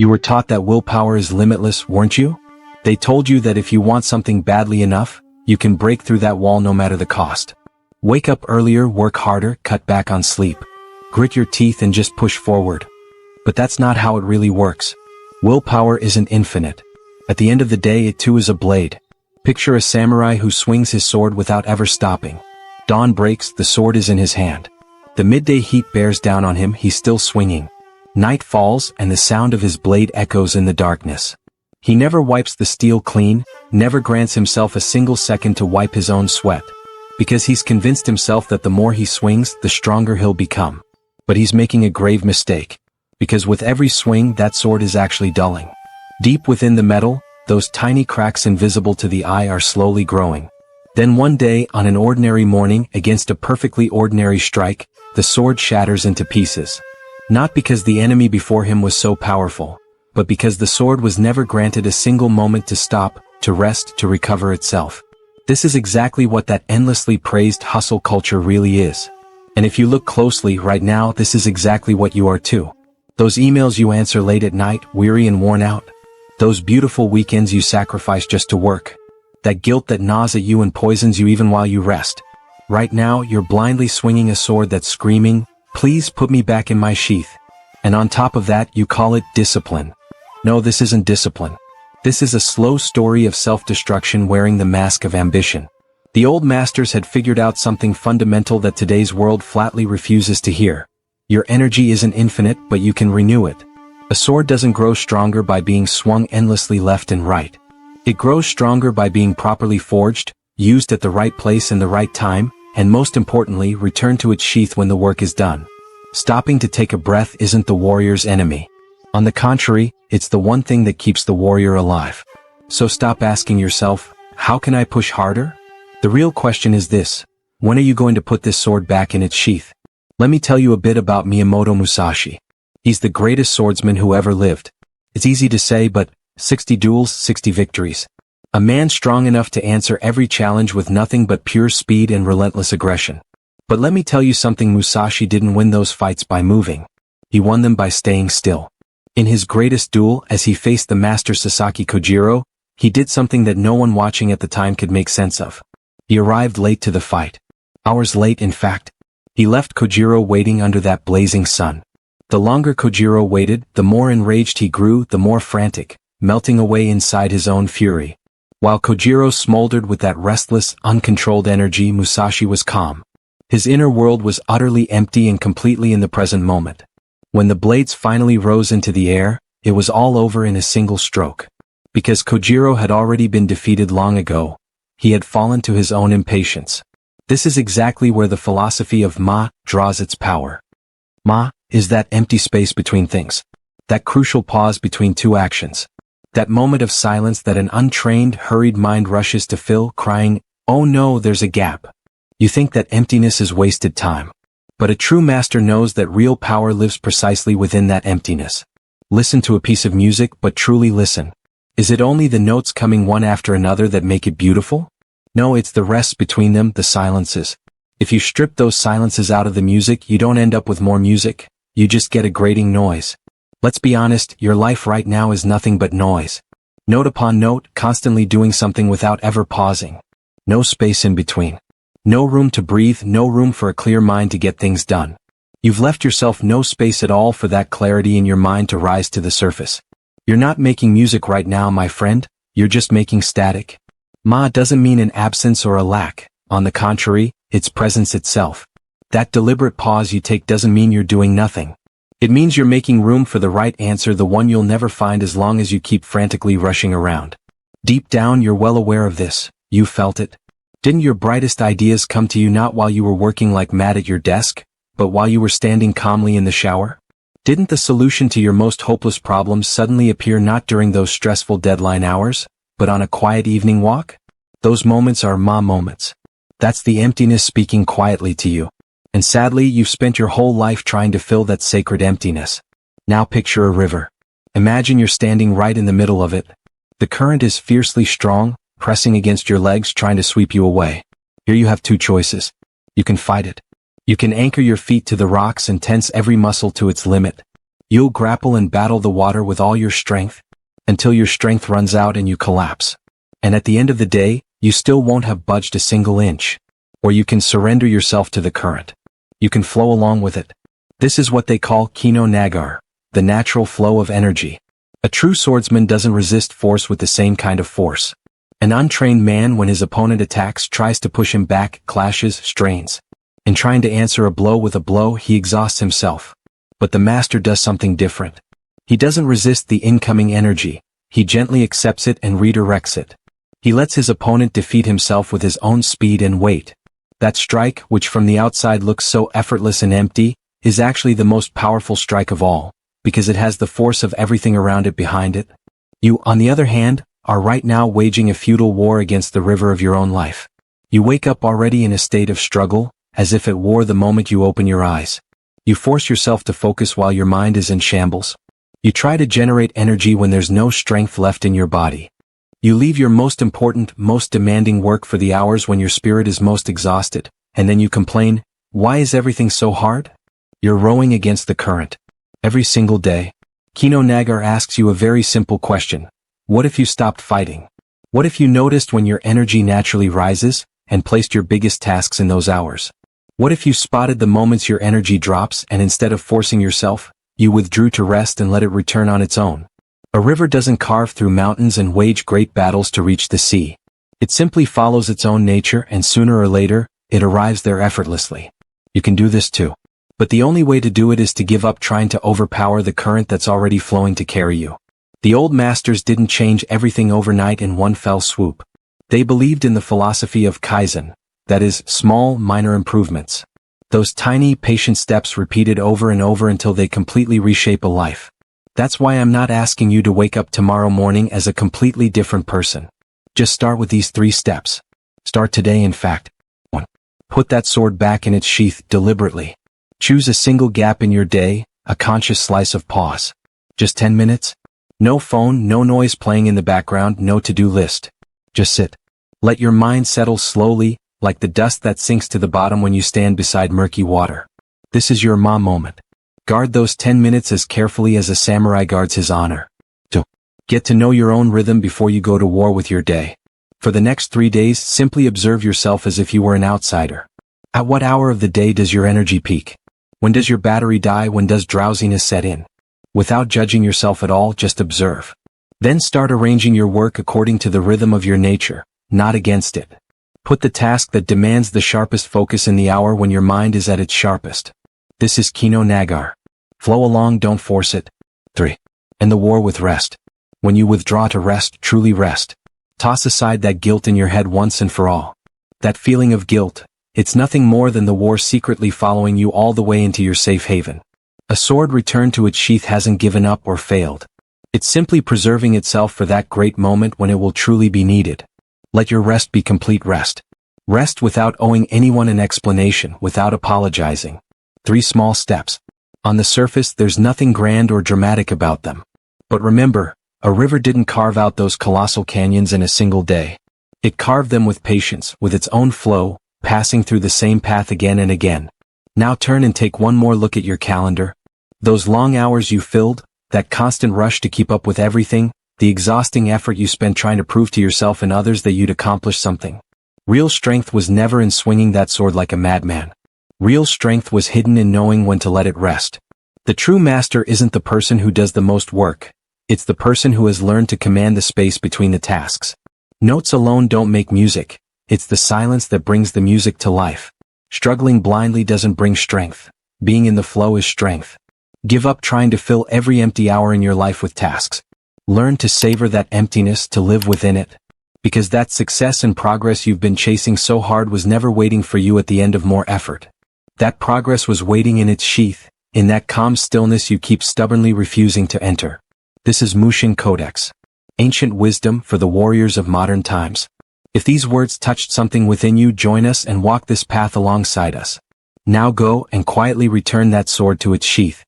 You were taught that willpower is limitless, weren't you? They told you that if you want something badly enough, you can break through that wall no matter the cost. Wake up earlier, work harder, cut back on sleep. Grit your teeth and just push forward. But that's not how it really works. Willpower isn't infinite. At the end of the day, it too is a blade. Picture a samurai who swings his sword without ever stopping. Dawn breaks, the sword is in his hand. The midday heat bears down on him, he's still swinging. Night falls, and the sound of his blade echoes in the darkness. He never wipes the steel clean, never grants himself a single second to wipe his own sweat. Because he's convinced himself that the more he swings, the stronger he'll become. But he's making a grave mistake. Because with every swing, that sword is actually dulling. Deep within the metal, those tiny cracks invisible to the eye are slowly growing. Then one day, on an ordinary morning, against a perfectly ordinary strike, the sword shatters into pieces. Not because the enemy before him was so powerful, but because the sword was never granted a single moment to stop, to rest, to recover itself. This is exactly what that endlessly praised hustle culture really is. And if you look closely right now, this is exactly what you are too. Those emails you answer late at night, weary and worn out. Those beautiful weekends you sacrifice just to work. That guilt that gnaws at you and poisons you even while you rest. Right now, you're blindly swinging a sword that's screaming, "Please put me back in my sheath." And on top of that, you call it discipline. No, this isn't discipline. This is a slow story of self-destruction wearing the mask of ambition. The old masters had figured out something fundamental that today's world flatly refuses to hear. Your energy isn't infinite, but you can renew it. A sword doesn't grow stronger by being swung endlessly left and right. It grows stronger by being properly forged, used at the right place in the right time, and most importantly, return to its sheath when the work is done. Stopping to take a breath isn't the warrior's enemy. On the contrary, it's the one thing that keeps the warrior alive. So stop asking yourself, how can I push harder? The real question is this: when are you going to put this sword back in its sheath? Let me tell you a bit about Miyamoto Musashi. He's the greatest swordsman who ever lived. It's easy to say, but 60 duels, 60 victories. A man strong enough to answer every challenge with nothing but pure speed and relentless aggression. But let me tell you something: Musashi didn't win those fights by moving. He won them by staying still. In his greatest duel, as he faced the master Sasaki Kojiro, he did something that no one watching at the time could make sense of. He arrived late to the fight. Hours late, in fact. He left Kojiro waiting under that blazing sun. The longer Kojiro waited, the more enraged he grew, the more frantic, melting away inside his own fury. While Kojiro smoldered with that restless, uncontrolled energy, Musashi was calm. His inner world was utterly empty and completely in the present moment. When the blades finally rose into the air, it was all over in a single stroke. Because Kojiro had already been defeated long ago, he had fallen to his own impatience. This is exactly where the philosophy of Ma draws its power. Ma is that empty space between things. That crucial pause between two actions. That moment of silence that an untrained, hurried mind rushes to fill, crying, "Oh no, there's a gap." You think that emptiness is wasted time. But a true master knows that real power lives precisely within that emptiness. Listen to a piece of music, but truly listen. Is it only the notes coming one after another that make it beautiful? No, it's the rests between them, the silences. If you strip those silences out of the music, you don't end up with more music. You just get a grating noise. Let's be honest, your life right now is nothing but noise. Note upon note, constantly doing something without ever pausing. No space in between. No room to breathe, no room for a clear mind to get things done. You've left yourself no space at all for that clarity in your mind to rise to the surface. You're not making music right now, my friend. You're just making static. Ma doesn't mean an absence or a lack. On the contrary, it's presence itself. That deliberate pause you take doesn't mean you're doing nothing. It means you're making room for the right answer, the one you'll never find as long as you keep frantically rushing around. Deep down, you're well aware of this. You felt it. Didn't your brightest ideas come to you not while you were working like mad at your desk, but while you were standing calmly in the shower? Didn't the solution to your most hopeless problems suddenly appear not during those stressful deadline hours, but on a quiet evening walk? Those moments are Ma moments. That's the emptiness speaking quietly to you. And sadly, you've spent your whole life trying to fill that sacred emptiness. Now picture a river. Imagine you're standing right in the middle of it. The current is fiercely strong, pressing against your legs trying to sweep you away. Here you have two choices. You can fight it. You can anchor your feet to the rocks and tense every muscle to its limit. You'll grapple and battle the water with all your strength, until your strength runs out and you collapse. And at the end of the day, you still won't have budged a single inch. Or you can surrender yourself to the current. You can flow along with it. This is what they call Kino Nagare, the natural flow of energy. A true swordsman doesn't resist force with the same kind of force. An untrained man, when his opponent attacks, tries to push him back, clashes, strains. In trying to answer a blow with a blow, he exhausts himself. But the master does something different. He doesn't resist the incoming energy. He gently accepts it and redirects it. He lets his opponent defeat himself with his own speed and weight. That strike, which from the outside looks so effortless and empty, is actually the most powerful strike of all, because it has the force of everything around it behind it. You, on the other hand, are right now waging a futile war against the river of your own life. You wake up already in a state of struggle, as if at war the moment you open your eyes. You force yourself to focus while your mind is in shambles. You try to generate energy when there's no strength left in your body. You leave your most important, most demanding work for the hours when your spirit is most exhausted, and then you complain, why is everything so hard? You're rowing against the current. Every single day. Kino Nagare asks you a very simple question. What if you stopped fighting? What if you noticed when your energy naturally rises, and placed your biggest tasks in those hours? What if you spotted the moments your energy drops and instead of forcing yourself, you withdrew to rest and let it return on its own? A river doesn't carve through mountains and wage great battles to reach the sea. It simply follows its own nature, and sooner or later, it arrives there effortlessly. You can do this too. But the only way to do it is to give up trying to overpower the current that's already flowing to carry you. The old masters didn't change everything overnight in one fell swoop. They believed in the philosophy of Kaizen, that is, small, minor improvements. Those tiny, patient steps repeated over and over until they completely reshape a life. That's why I'm not asking you to wake up tomorrow morning as a completely different person. Just start with these 3 steps. Start today, in fact. 1. Put that sword back in its sheath deliberately. Choose a single gap in your day, a conscious slice of pause. Just 10 minutes? No phone, no noise playing in the background, no to-do list. Just sit. Let your mind settle slowly, like the dust that sinks to the bottom when you stand beside murky water. This is your Ma moment. Guard those 10 minutes as carefully as a samurai guards his honor. 2. Get to know your own rhythm before you go to war with your day. For the next 3 days, simply observe yourself as if you were an outsider. At what hour of the day does your energy peak? When does your battery die? When does drowsiness set in? Without judging yourself at all, just observe. Then start arranging your work according to the rhythm of your nature, not against it. Put the task that demands the sharpest focus in the hour when your mind is at its sharpest. This is Kino Nagare. Flow along, don't force it. 3. End the war with rest. When you withdraw to rest, truly rest. Toss aside that guilt in your head once and for all. That feeling of guilt, it's nothing more than the war secretly following you all the way into your safe haven. A sword returned to its sheath hasn't given up or failed. It's simply preserving itself for that great moment when it will truly be needed. Let your rest be complete rest. Rest without owing anyone an explanation, without apologizing. 3 small steps. On the surface, there's nothing grand or dramatic about them. But remember, a river didn't carve out those colossal canyons in a single day. It carved them with patience, with its own flow, passing through the same path again and again. Now turn and take one more look at your calendar. Those long hours you filled, that constant rush to keep up with everything, the exhausting effort you spent trying to prove to yourself and others that you'd accomplished something. Real strength was never in swinging that sword like a madman. Real strength was hidden in knowing when to let it rest. The true master isn't the person who does the most work. It's the person who has learned to command the space between the tasks. Notes alone don't make music. It's the silence that brings the music to life. Struggling blindly doesn't bring strength. Being in the flow is strength. Give up trying to fill every empty hour in your life with tasks. Learn to savor that emptiness, to live within it. Because that success and progress you've been chasing so hard was never waiting for you at the end of more effort. That progress was waiting in its sheath, in that calm stillness you keep stubbornly refusing to enter. This is MUSHİN CODEX. Ancient wisdom for the warriors of modern times. If these words touched something within you, join us and walk this path alongside us. Now go and quietly return that sword to its sheath.